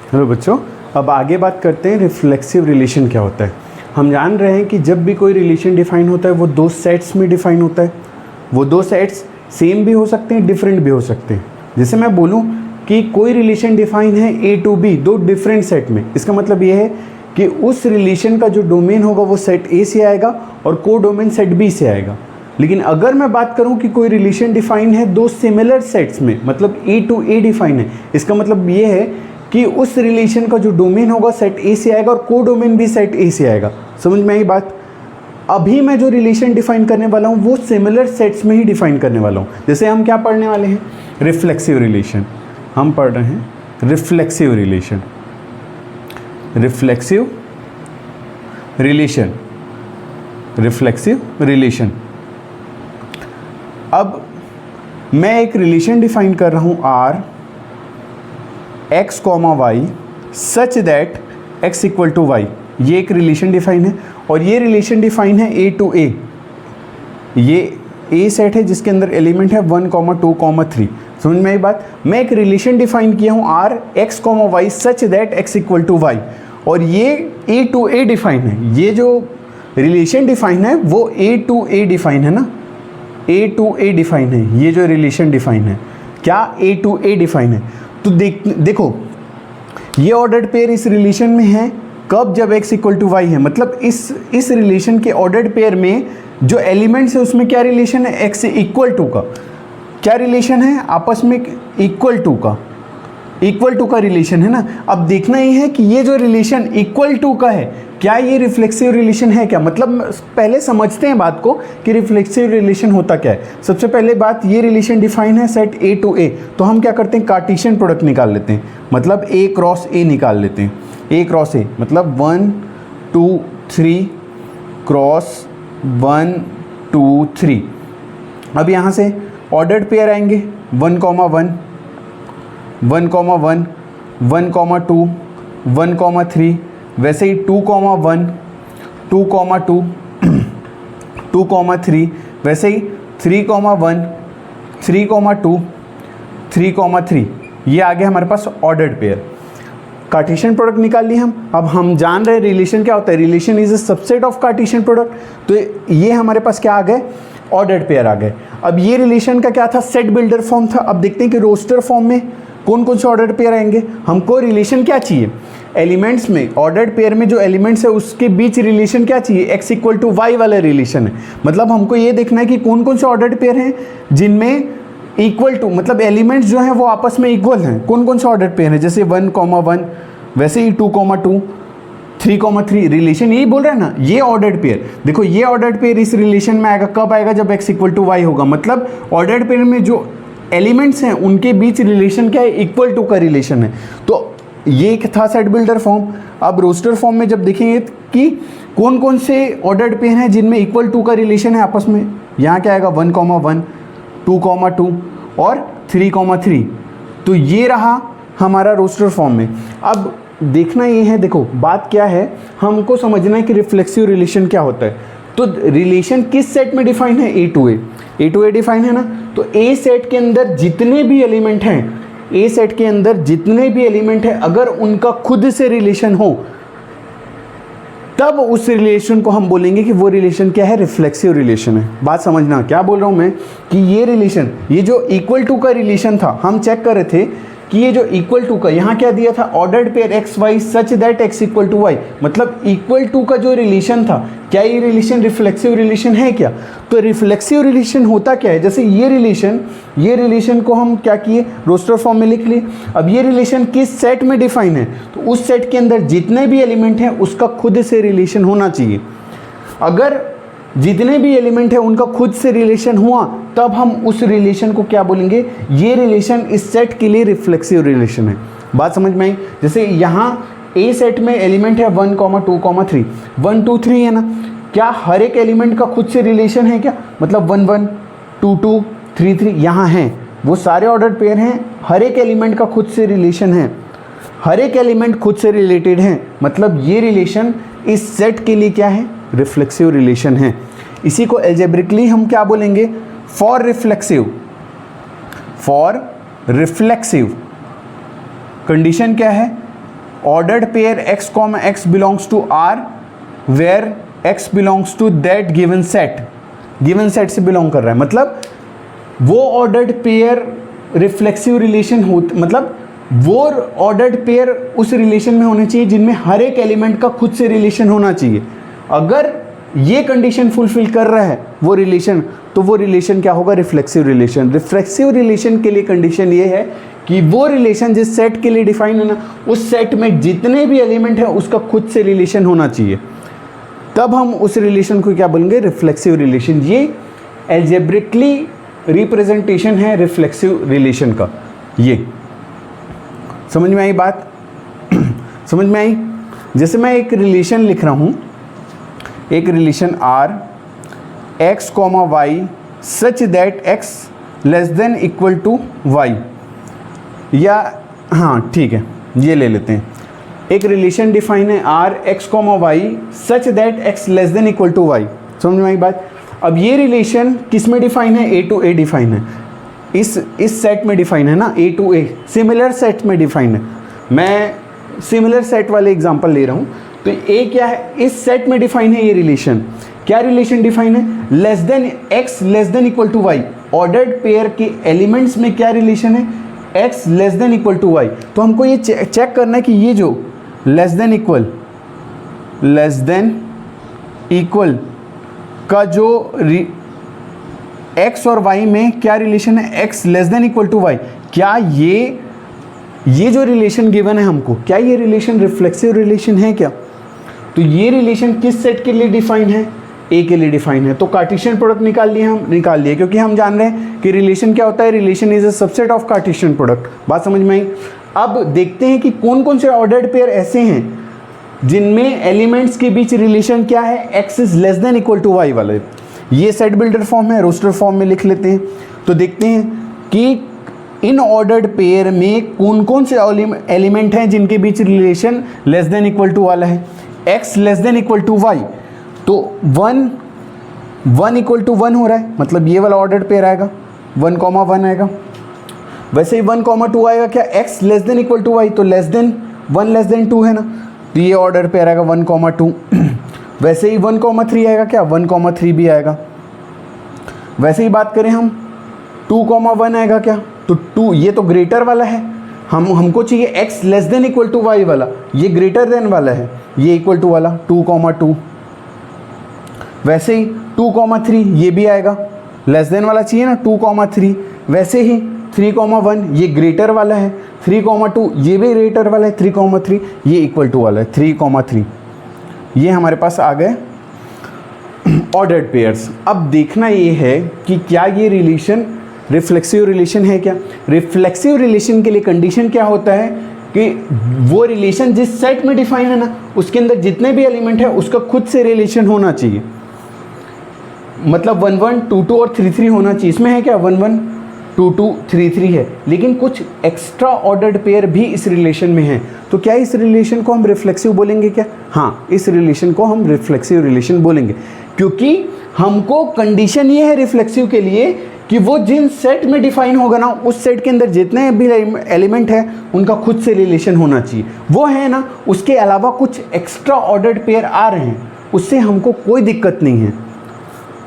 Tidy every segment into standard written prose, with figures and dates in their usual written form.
Hello बच्चों, अब आगे बात करते हैं रिफ्लेक्सिव रिलेशन क्या होता है। हम जान रहे हैं कि जब भी कोई रिलेशन डिफाइन होता है वो दो सेट्स में डिफाइन होता है। वो दो सेट्स सेम भी हो सकते हैं, डिफरेंट भी हो सकते हैं। जैसे मैं बोलूं कि कोई रिलेशन डिफाइन है ए टू बी, दो डिफरेंट सेट में, इसका मतलब ये है कि उस रिलेशन का जो डोमेन होगा वो सेट ए से आएगा और को डोमेन सेट बी से आएगा। लेकिन अगर मैं बात करूं कि कोई रिलेशन डिफाइन है दो सिमिलर सेट्स में, मतलब ए टू ए डिफाइन है, इसका मतलब ये है कि उस रिलेशन का जो डोमेन होगा सेट ए से आएगा और को डोमेन भी सेट ए से आएगा। समझ में आई बात? अभी मैं जो रिलेशन डिफाइन करने वाला हूँ वो सिमिलर सेट्स में ही डिफाइन करने वाला हूँ। जैसे हम क्या पढ़ने वाले हैं, रिफ्लेक्सिव रिलेशन। हम पढ़ रहे हैं reflexive relation. Reflexive relation, reflexive relation. अब मैं एक रिलेशन डिफाइन कर रहा हूँ R x, y such that x equal to y. ये एक रिलेशन डिफाइन है और ये रिलेशन डिफाइन है ए टू ए। ये ए सेट है जिसके अंदर एलिमेंट है 1, 2, 3। समझ में आई बात? मैं एक रिलेशन डिफाइन किया हूँ R x, y such that x equal to y, और ये ए टू ए डिफाइन है। ये जो रिलेशन डिफाइन है वो ए टू ए डिफाइन है ना, ए टू ए डिफाइन है। ये जो रिलेशन डिफाइन है क्या ए टू ए डिफाइन है। तो देखो ये ऑर्डर्ड पेयर इस रिलेशन में है कब, जब x इक्वल टू वाई है। मतलब इस रिलेशन के ऑर्डर्ड पेयर में जो एलिमेंट्स है उसमें क्या रिलेशन है, x इक्वल टू का क्या रिलेशन है आपस में, इक्वल टू का रिलेशन है ना। अब देखना ये है कि ये जो रिलेशन इक्वल टू का है क्या ये रिफ्लेक्सिव रिलेशन है क्या। मतलब पहले समझते हैं बात को कि रिफ्लेक्सिव रिलेशन होता क्या है। सबसे पहले बात, ये रिलेशन डिफाइन है सेट ए टू ए, तो हम क्या करते हैं, कार्टेशियन प्रोडक्ट निकाल लेते हैं। मतलब ए क्रॉस ए निकाल लेते हैं। ए क्रॉस ए मतलब 1, 2, 3 क्रॉस 1, 2, 3। अब यहाँ से ऑर्डर्ड पेयर आएंगे 1, 1, 1, 1, 1, 2, 1, 3। वैसे ही 2, 1, 2, 2, 2, 3। वैसे ही 3, 1, 3, 2, 3, 3। ये आ गया हमारे पास ऑर्डर्ड पेयर। कार्टेशियन प्रोडक्ट निकाल लिए हम। अब हम जान रहे हैं रिलेशन क्या होता है, relation is a subset of Cartesian product. तो ये हमारे पास क्या आ गए, ऑर्डर्ड पेयर आ गए। अब ये रिलेशन का क्या था, सेट बिल्डर फॉर्म था। अब देखते हैं कि रोस्टर फॉर्म में कौन कौन से ऑर्डर्ड पेयर आएंगे। हमको रिलेशन क्या चाहिए, एलिमेंट्स में, ऑर्डर्ड पेयर में जो एलिमेंट्स है उसके बीच रिलेशन क्या चाहिए, x इक्वल टू वाई वाला रिलेशन है। मतलब हमको ये देखना है कि कौन कौन से ऑर्डर्ड पेयर हैं जिनमें इक्वल टू, मतलब एलिमेंट्स जो हैं वो आपस में इक्वल हैं। कौन कौन से ऑर्डर्ड पेयर हैं, जैसे 1, 1, वैसे ही 2, 2, 3, 3। रिलेशन यही बोल रहा है ना, ये ऑर्डर्ड पेयर। देखो ये ऑर्डर्ड पेयर इस रिलेशन में आएगा कब आएगा, जब x इक्वल टू वाई होगा। मतलब ऑर्डर्ड पेयर में जो एलिमेंट्स हैं उनके बीच रिलेशन क्या है, इक्वल टू का रिलेशन है। तो ये था सेट बिल्डर फॉर्म। अब रोस्टर फॉर्म में जब देखेंगे कि कौन कौन से ऑर्डर्ड पेयर हैं जिनमें इक्वल टू का रिलेशन है आपस में, यहाँ क्या आएगा 1, 1, 2, 2 और 3, 3। तो ये रहा हमारा रोस्टर फॉर्म में। अब देखना ये है, देखो बात क्या है, हमको समझना है कि रिफ्लेक्सिव रिलेशन क्या होता है। तो रिलेशन किस सेट में डिफाइन है, ए टू ए डिफाइन है ना। तो ए सेट के अंदर जितने भी एलिमेंट हैं, ए सेट के अंदर जितने भी एलिमेंट हैं, अगर उनका खुद से रिलेशन हो तब उस रिलेशन को हम बोलेंगे कि वो रिलेशन क्या है, रिफ्लेक्सिव रिलेशन है। बात समझना क्या बोल रहा हूं मैं, कि ये रिलेशन, ये जो इक्वल टू का रिलेशन था, हम चेक कर रहे थे कि ये जो इक्वल टू का यहाँ क्या दिया था, ordered pair x y such that x equal to y. मतलब इक्वल टू का जो रिलेशन था, क्या ये रिलेशन रिफ्लेक्सिव रिलेशन है क्या। तो रिफ्लेक्सिव रिलेशन होता क्या है, जैसे ये रिलेशन को हम क्या किए, रोस्टर फॉर्म में लिख लिए। अब ये रिलेशन किस सेट में डिफाइन है, तो उस सेट के अंदर जितने भी एलिमेंट हैं उसका खुद से रिलेशन होना चाहिए। अगर जितने भी एलिमेंट है उनका खुद से रिलेशन हुआ तब हम उस रिलेशन को क्या बोलेंगे, ये रिलेशन इस सेट के लिए रिफ्लेक्सिव रिलेशन है। बात समझ में आई? जैसे यहाँ ए सेट में एलिमेंट है 1, 2, 3, 1, 2, 3 है ना। क्या हर एक एलिमेंट का खुद से रिलेशन है क्या, मतलब 1, 1, 2, 2, 3, 3 यहाँ हैं, वो सारे ऑर्डर्ड पेयर हैं, हर एक एलिमेंट का खुद से रिलेशन है, हर एक एलिमेंट खुद से रिलेटेड हैं। मतलब ये रिलेशन इस सेट के लिए क्या है, रिफ्लेक्सिव रिलेशन है। इसी को एल्जेब्रिकली हम क्या बोलेंगे, फॉर रिफ्लेक्सिव कंडीशन क्या है, ordered pair x comma x belongs to R where x belongs to that given set से बिलोंग कर रहा है। मतलब वो ऑर्डर्ड पेयर रिफ्लेक्सिव रिलेशन हो, मतलब वो ऑर्डर्ड पेयर उस रिलेशन में होने चाहिए जिनमें हर एक एलिमेंट का खुद से रिलेशन होना चाहिए। अगर ये कंडीशन फुलफिल कर रहा है वो रिलेशन, तो वो रिलेशन क्या होगा? Reflexive relation. रिफ्लेक्सिव रिलेशन के लिए कंडीशन ये है कि वो रिलेशन जिस सेट के लिए डिफाइन है ना, उस सेट में जितने भी एलिमेंट हैं उसका खुद से रिलेशन होना चाहिए, तब हम उस रिलेशन को क्या बोलेंगे? Reflexive relation. ये एल्जेब्रिकली रिप्रेजेंटेशन है रिफ्लेक्सिव रिलेशन का। ये समझ में आई बात? समझ में आई? जैसे मैं एक रिलेशन लिख रहा हूँ, एक relation R x comma y such that x less than equal to y, या हाँ ठीक है ये ले लेते हैं। एक रिलेशन डिफाइन है R x comma y such that x less than equal to y। समझ में आई बात? अब ये रिलेशन किस में डिफाइन है? A टू A डिफाइन है। इस सेट में डिफाइन है ना, A to A, similar set में डिफाइन है। मैं सिमिलर सेट वाले एग्जांपल ले रहा हूँ। तो A क्या है? इस सेट में डिफाइन है ये रिलेशन। क्या रिलेशन डिफाइन है? Less than x less than equal to y। Ordered pair के एलिमेंट्स में क्या रिलेशन है? x less than equal to y। तो हमको ये चेक करना है कि ये जो लेस देन इक्वल का जो x और y में क्या रिलेशन है? x less than equal to y। क्या ये जो रिलेशन गिवन है हमको, क्या ये रिलेशन रिफ्लेक्सिव रिलेशन है क्या? तो ये रिलेशन किस सेट के लिए डिफाइन है? A के लिए डिफाइन है। तो कार्टेशियन प्रोडक्ट निकाल लिए, क्योंकि हम जान रहे हैं कि रिलेशन क्या होता है? Relation is a subset of Cartesian product. बात समझ में आई? अब देखते हैं कि कौन कौन से ऑर्डर्ड पेयर ऐसे हैं जिनमें एलिमेंट्स के बीच रिलेशन क्या है? x is less than equal to y वाले। ये सेट बिल्डर फॉर्म है, रोस्टर फॉर्म में लिख लेते हैं। तो देखते हैं कि इन ऑर्डर्ड पेयर में कौन कौन से एलिमेंट हैं जिनके बीच relation less than equal to वाला है? x less than equal to y, तो 1 इक्वल टू 1 हो रहा है, मतलब ये वाला ऑर्डर्ड पेयर आएगा, 1 कॉमा 1 आएगा। वैसे ही 1 कॉमा 2 आएगा क्या? x less than equal to y, तो लेस देन 1 लेस देन 2 है ना, तो ये ऑर्डर पेयर आएगा 1 कॉमा 2। वैसे ही 1 कॉमा 3 आएगा क्या? 1 कॉमा 3 भी आएगा। वैसे ही बात करें हम 2 कॉमा 1 आएगा क्या? तो 2, ये तो ग्रेटर वाला है, हमको चाहिए x less than equal to y वाला, ये ग्रेटर देन वाला है, ये इक्वल टू वाला 2 कॉमा 2। वैसे ही 2 कॉमा 3 ये भी आएगा, लेस देन वाला चाहिए ना 2 कॉमा 3। वैसे ही 3 कॉमा 1 ये ग्रेटर वाला है, 3 कॉमा 2 ये भी ग्रेटर वाला है, 3 कॉमा 3 ये इक्वल टू वाला है, 3 कॉमा 3। ये हमारे पास आ गए ऑर्डर्ड पेयर्स। अब देखना ये है कि क्या ये रिलेशन रिफ्लेक्सिव रिलेशन है क्या? रिफ्लेक्सिव रिलेशन के लिए कंडीशन क्या होता है कि वो रिलेशन जिस सेट में डिफाइन है ना, उसके अंदर जितने भी एलिमेंट है उसका खुद से रिलेशन होना चाहिए। मतलब 1 1 2 2 और 3 3 होना चाहिए। इसमें है क्या? 1 1 2 2 3 3 है, लेकिन कुछ एक्स्ट्रा ऑर्डर्ड पेयर भी इस रिलेशन में है। तो क्या इस रिलेशन को हम रिफ्लेक्सिव बोलेंगे क्या? हाँ, इस रिलेशन को हम रिफ्लेक्सिव रिलेशन बोलेंगे, क्योंकि हमको कंडीशन ये है रिफ्लेक्सिव के लिए कि वो जिन सेट में डिफाइन होगा ना, उस सेट के अंदर जितने भी एलिमेंट है उनका खुद से रिलेशन होना चाहिए। वो है ना, उसके अलावा कुछ एक्स्ट्रा ऑर्डर्ड पेयर आ रहे हैं, उससे हमको कोई दिक्कत नहीं है,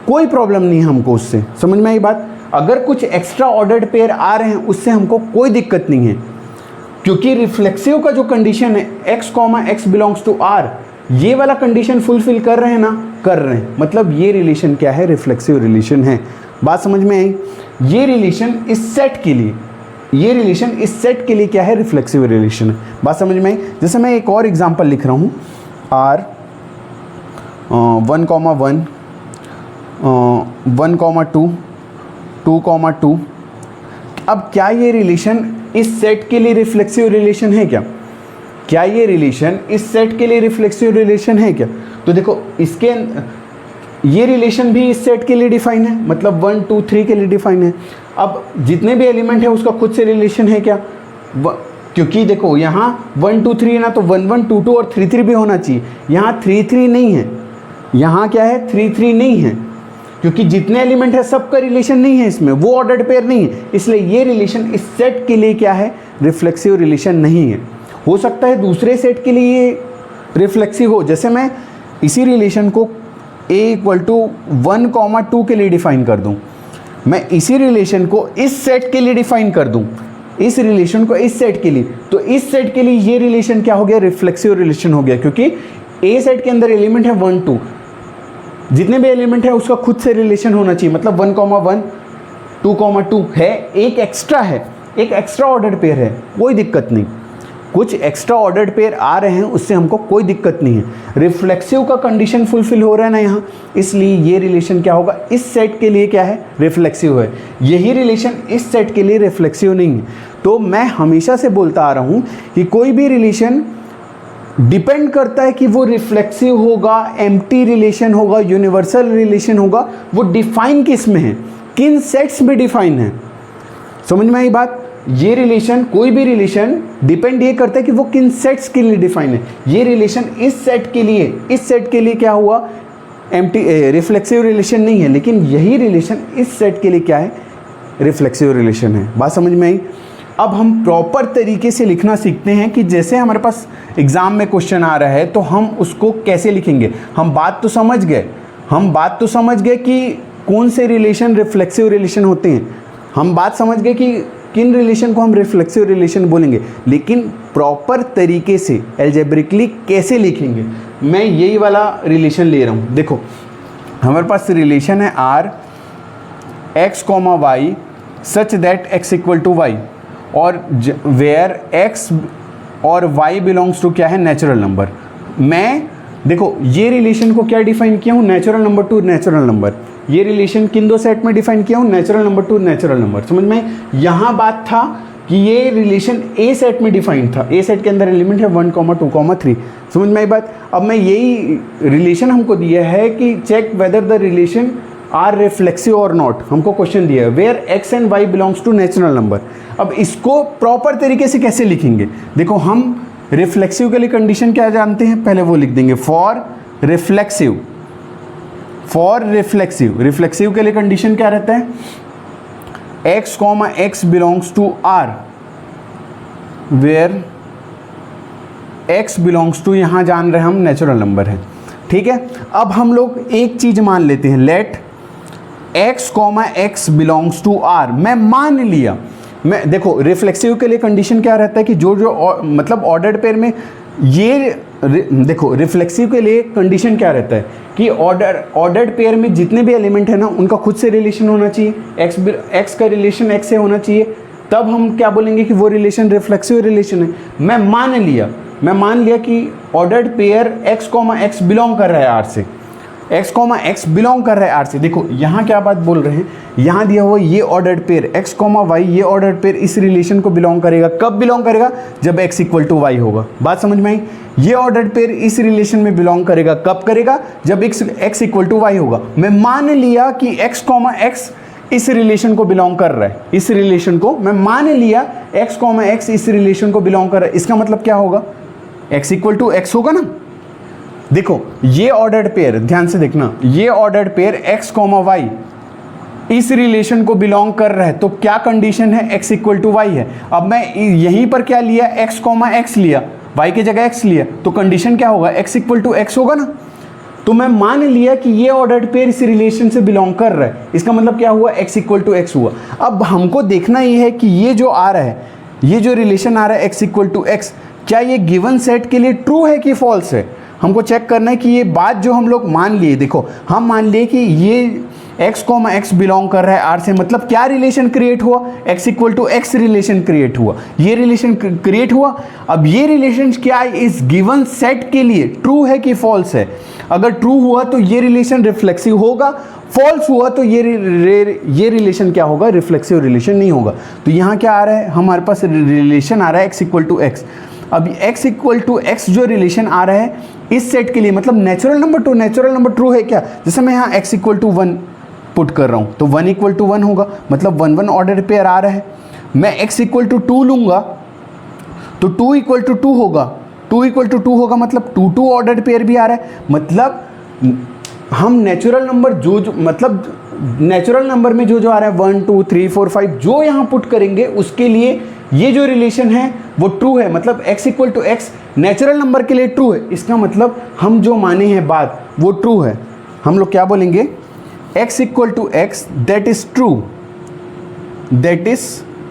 कोई प्रॉब्लम नहीं है हमको उससे। समझ में आई बात? अगर कुछ एक्स्ट्रा ऑर्डर्ड पेयर आ रहे हैं उससे हमको कोई दिक्कत नहीं है, क्योंकि रिफ्लेक्सिव का जो कंडीशन है x comma x belongs to R, ये वाला कंडीशन फुलफिल कर रहे हैं ना, कर रहे हैं, मतलब ये रिलेशन क्या है? रिफ्लेक्सिव रिलेशन है। बात समझ में आई? ये रिलेशन इस सेट के लिए, ये रिलेशन इस सेट के लिए क्या है? रिफ्लेक्सिव रिलेशन है। बात समझ में आई? जैसे मैं एक और एग्जांपल लिख रहा हूँ, R 1 कॉमा 1 1 कॉमा 2 2 कॉमा 2। अब क्या ये रिलेशन इस सेट के लिए रिफ्लेक्सिव रिलेशन है क्या? क्या ये रिलेशन इस सेट के लिए रिफ्लेक्सिव रिलेशन है क्या? तो देखो, इसके ये रिलेशन भी इस सेट के लिए डिफाइन है, मतलब 1 2 3 के लिए डिफाइन है। अब जितने भी एलिमेंट है उसका खुद से रिलेशन है क्या? क्योंकि देखो यहाँ 1 2 3 है ना, तो 1 1 2 2 और 3 3 भी होना चाहिए। यहाँ 3 3 नहीं है, यहाँ क्या है? 3 3 नहीं है, क्योंकि जितने एलिमेंट है सबका रिलेशन नहीं है इसमें, वो ऑर्डर्ड पेयर नहीं है, इसलिए ये रिलेशन इस सेट के लिए क्या है? रिफ्लेक्सिव रिलेशन नहीं है। हो सकता है दूसरे सेट के लिए ये रिफ्लेक्सिव हो। जैसे मैं इसी रिलेशन को a = 1, 2 के लिए डिफाइन कर दूं, मैं इसी रिलेशन को इस सेट के लिए डिफाइन कर दूं, इस रिलेशन को इस सेट के लिए, तो इस सेट के लिए ये रिलेशन क्या हो गया, रिफ्लेक्सिव रिलेशन हो गया, क्योंकि ए सेट के अंदर एलिमेंट है 1, 2, जितने भी एलिमेंट है उसका खुद से रिलेशन होना चाहिए, मतलब 1, 1, 2, 2 है, एक एक्स्ट्रा है, एक एक्स्ट्रा ऑर्डर्ड पेयर है, कोई दिक्कत नहीं। कुछ एक्स्ट्रा ऑर्डर्ड पेयर आ रहे हैं उससे हमको कोई दिक्कत नहीं है, रिफ्लेक्सिव का कंडीशन फुलफिल हो रहा है ना यहाँ, इसलिए ये रिलेशन क्या होगा, इस सेट के लिए क्या है, रिफ्लेक्सिव है। यही रिलेशन इस सेट के लिए रिफ्लेक्सिव नहीं है। तो मैं हमेशा से बोलता आ रहा हूँ कि कोई भी रिलेशन डिपेंड करता है कि वो रिफ्लेक्सिव होगा, एम्प्टी रिलेशन होगा, यूनिवर्सल रिलेशन होगा, वो डिफाइन किस में है, किन सेट्स में डिफाइन है। समझ में आई बात? ये रिलेशन, कोई भी रिलेशन डिपेंड ये करता है कि वो किन सेट्स के लिए डिफाइन है। ये रिलेशन इस सेट के लिए, इस सेट के लिए क्या हुआ, एम्प्टी रिफ्लेक्सिव रिलेशन नहीं है, लेकिन यही रिलेशन इस सेट के लिए क्या है, रिफ्लेक्सिव रिलेशन है। बात समझ में आई? अब हम प्रॉपर तरीके से लिखना सीखते हैं कि जैसे हमारे पास एग्जाम में क्वेश्चन आ रहा है तो हम उसको कैसे लिखेंगे। हम बात तो समझ गए कि कौन से रिलेशन रिफ्लेक्सिव रिलेशन होते हैं, हम बात समझ गए कि किन रिलेशन को हम रिफ्लेक्सिव रिलेशन बोलेंगे, लेकिन प्रॉपर तरीके से एल्जेब्रिकली कैसे लिखेंगे, मैं यही वाला रिलेशन ले रहा हूँ। देखो हमारे पास रिलेशन है R x, y such that x = y, और वेयर x और y बिलोंग्स टू क्या है, नेचुरल नंबर। मैं देखो ये रिलेशन को क्या डिफाइन किया हूँ, natural number two natural number. ये रिलेशन किन दो सेट में डिफाइन किया हूँ, natural number two natural number. समझ में? यहाँ बात था कि ये रिलेशन ए सेट में डिफाइंड था, ए सेट के अंदर एलिमेंट है 1, 2, 3। समझ में आई बात? अब मैं यही रिलेशन हमको दिया है कि check whether the relation are reflexive और नॉट, हमको क्वेश्चन दिया है where x and y belongs to natural number. अब इसको प्रॉपर तरीके से कैसे लिखेंगे, देखो हम रिफ्लेक्सिव के लिए कंडीशन क्या जानते हैं, पहले वो लिख देंगे। फॉर रिफ्लेक्सिव के लिए कंडीशन क्या रहता है, x, x belongs to R, where x belongs to, यहाँ जान रहे हम नेचुरल नंबर है। ठीक है, अब हम लोग एक चीज मान लेते हैं, let x, x belongs to R। मैं मान लिया, मैं देखो रिफ्लेक्सिव के लिए कंडीशन क्या रहता है कि जो मतलब ऑर्डर्ड पेयर में ये देखो रिफ्लेक्सिव के लिए कंडीशन क्या रहता है कि ऑर्डर्ड पेयर में जितने भी एलिमेंट है ना उनका खुद से रिलेशन होना चाहिए, x का रिलेशन x से होना चाहिए, तब हम क्या बोलेंगे कि वो रिलेशन रिफ्लेक्सिव रिलेशन है। मैं मान लिया कि ordered pair x, x belong कर रहा है R से, x, x बिलोंग कर रहा है R से। देखो यहाँ क्या बात बोल रहे हैं, यहाँ दिया हुआ ये ऑर्डर्ड पेयर x, y, ये ऑर्डर्ड पेयर इस रिलेशन को बिलोंग करेगा। कब बिलोंग करेगा, जब x = y होगा। बात समझ में आई? ये ऑर्डर्ड पेयर इस रिलेशन में बिलोंग करेगा, कब करेगा, जब x = y होगा। मैं मान लिया कि x, x इस रिलेशन को बिलोंग कर रहा है, इस रिलेशन को मैं मान लिया x, x इस रिलेशन को बिलोंग कर रहा है। इसका मतलब क्या होगा, x = x होगा ना। देखो ये ऑर्डर्ड पेयर, ध्यान से देखना, ये ऑर्डर्ड पेयर x, y इस रिलेशन को बिलोंग कर रहा है, तो क्या कंडीशन है, x = y है। अब मैं यहीं पर क्या लिया, x, x लिया, y की जगह x लिया, तो कंडीशन क्या होगा, x = x होगा ना। तो मैं मान लिया कि ये ऑर्डर्ड पेयर इस रिलेशन से बिलोंग कर रहा है, इसका मतलब क्या हुआ, x = x हुआ। अब हमको देखना ये है कि ये जो आ रहा है, ये जो रिलेशन आ रहा है x = x, क्या ये गिवन सेट के लिए ट्रू है कि फॉल्स है। हमको चेक करना है कि ये बात जो हम लोग मान लिए, देखो हम मान लिए कि ये x, x बिलोंग कर रहा है R से, मतलब क्या रिलेशन क्रिएट हुआ, x = x रिलेशन क्रिएट हुआ, ये रिलेशन क्रिएट हुआ। अब ये रिलेशन क्या इस गिवन सेट के लिए ट्रू है कि फॉल्स है। अगर ट्रू हुआ तो ये रिलेशन रिफ्लेक्सिव होगा, फॉल्स हुआ तो ये रिलेशन क्या होगा, रिफ्लेक्सिव रिलेशन नहीं होगा। तो यहाँ क्या आ रहा है, हमारे पास रिलेशन आ रहा है x = x। अब x = x जो रिलेशन आ रहा है इस सेट के लिए, मतलब natural number two natural number true है क्या। जैसे मैं यहाँ x = 1 पुट कर रहा हूँ तो 1 = 1 होगा, मतलब 1, 1 ऑर्डर पेयर आ रहा है। मैं x = 2 लूँगा तो 2 = 2 होगा, 2 = 2 होगा, मतलब 2, 2 ऑर्डर पेयर भी आ रहा है। मतलब हम नेचुरल नंबर नेचुरल नंबर में जो आ रहा है 1, 2, 3, 4, 5 जो यहाँ पुट करेंगे उसके लिए ये जो रिलेशन है वो ट्रू है, मतलब x equal to x natural number के लिए ट्रू है, इसका मतलब हम जो माने हैं बात वो ट्रू है। हम लोग क्या बोलेंगे, x equal to x that is true, that is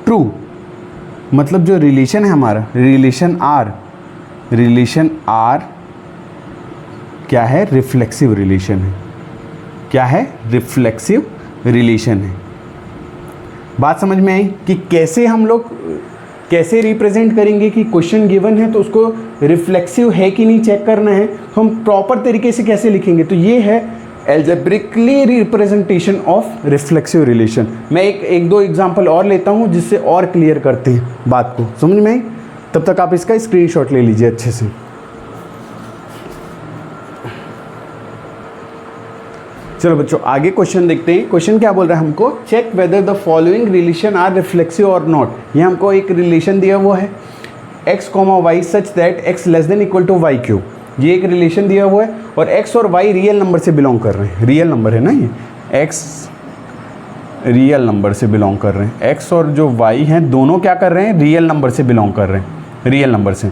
true. मतलब जो रिलेशन है हमारा, रिलेशन R क्या है, रिफ्लेक्सिव रिलेशन है। क्या है, रिफ्लेक्सिव रिलेशन है। बात समझ में आई कि कैसे हम लोग कैसे रिप्रेजेंट करेंगे कि क्वेश्चन गिवन है तो उसको रिफ्लेक्सिव है कि नहीं चेक करना है, तो हम प्रॉपर तरीके से कैसे लिखेंगे। तो ये है algebraically representation of reflexive relation. मैं एक दो एग्जांपल और लेता हूँ जिससे और क्लियर करते हैं बात को, समझ में आई। तब तक आप इसका स्क्रीनशॉट ले लीजिए अच्छे से। चलो बच्चों आगे क्वेश्चन देखते हैं। क्वेश्चन क्या बोल रहा है हमको, check whether the following relation are reflexive और नॉट। ये हमको एक रिलेशन दिया हुआ है x comma y such that x less than equal to y cube. ये एक रिलेशन दिया हुआ है और x और y रियल नंबर से बिलोंग कर रहे हैं। रियल नंबर है ना, ये x रियल नंबर से बिलोंग कर रहे हैं। x और जो y हैं दोनों क्या कर रहे हैं, रियल नंबर से बिलोंग कर रहे हैं, रियल नंबर से।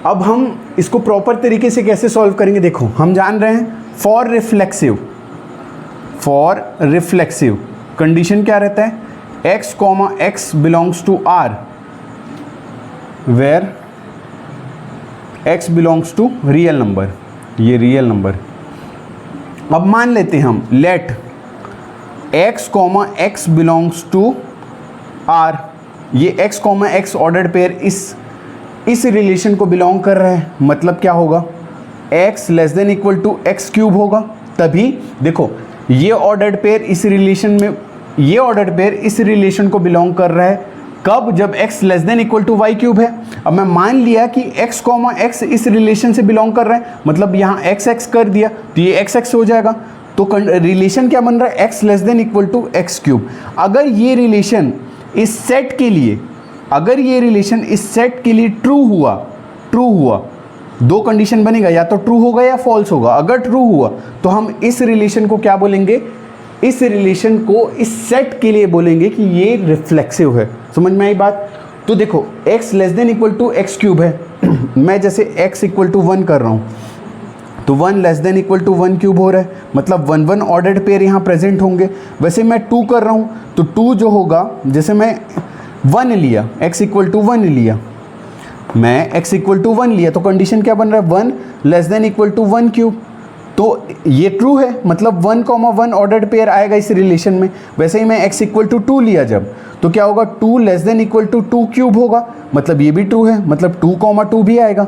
अब हम इसको प्रॉपर तरीके से कैसे सॉल्व करेंगे, देखो हम जान रहे हैं फॉर रिफ्लेक्सिव कंडीशन क्या रहता है, x comma x belongs to r where x belongs to real number, ये रियल नंबर। अब मान लेते हैं हम let x comma x belongs to r, ये x comma x ordered pair इस रिलेशन को बिलोंग कर रहा है, मतलब क्या होगा, x less than equal to x cube होगा। तभी देखो ये ऑर्डर्ड पेयर इस रिलेशन में, ये ऑर्डर्ड पेयर इस रिलेशन को बिलोंग कर रहा है कब, जब x less than equal to y cube है। अब मैं मान लिया कि x कॉमा एक्स इस रिलेशन से बिलोंग कर रहा है, मतलब यहाँ x कर दिया तो ये x हो जाएगा। तो रिलेशन क्या बन रहा है, x less than equal to x cube. अगर ये रिलेशन इस सेट के लिए, अगर ये रिलेशन इस सेट के लिए ट्रू हुआ, दो कंडीशन बनेगा, या तो ट्रू होगा या फॉल्स होगा। अगर ट्रू हुआ तो हम इस रिलेशन को क्या बोलेंगे, इस रिलेशन को इस सेट के लिए बोलेंगे कि ये रिफ्लेक्सिव है। समझ में आई बात। तो देखो x less than equal to x cube है मैं जैसे x इक्वल टू 1 कर रहा हूँ तो 1 less than equal to 1 cube हो रहा है, मतलब 1 1 ऑर्डर्ड पेयर यहाँ प्रेजेंट होंगे। वैसे मैं 2 कर रहा हूँ तो 2 जो होगा, जैसे मैं 1 लिया, x इक्वल टू 1 लिया, मैं x इक्वल टू 1 लिया तो कंडीशन क्या बन रहा है, 1 less than equal to 1 cube. तो ये ट्रू है, मतलब 1 कॉमा 1 ऑर्डर्ड पेयर आएगा इस रिलेशन में। वैसे ही मैं x इक्वल टू 2 लिया जब, तो क्या होगा, 2 less than equal to 2 cube होगा, मतलब ये भी ट्रू है, मतलब 2 कॉमा 2 भी आएगा।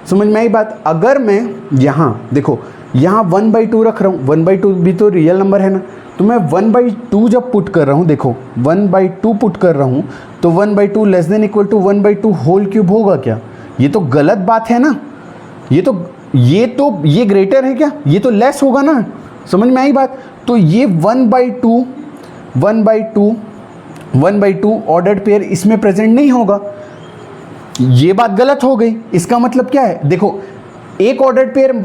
समझ में आई बात। अगर मैं यहाँ देखो यहाँ 1/2 रख रहा हूँ, 1/2 भी तो रियल नंबर है ना, तो मैं 1/2 जब पुट कर रहा हूँ, देखो 1/2 पुट कर रहा हूँ तो 1/2 less than equal to 1/2 whole cube होगा क्या। ये तो गलत बात है ना, ये ग्रेटर है क्या, ये तो लेस होगा ना। समझ में आई बात। तो ये 1/2 ऑर्डर्ड पेयर इसमें प्रेजेंट नहीं होगा, ये बात गलत हो गई। इसका मतलब क्या है, देखो एक ऑर्डर्ड पेयर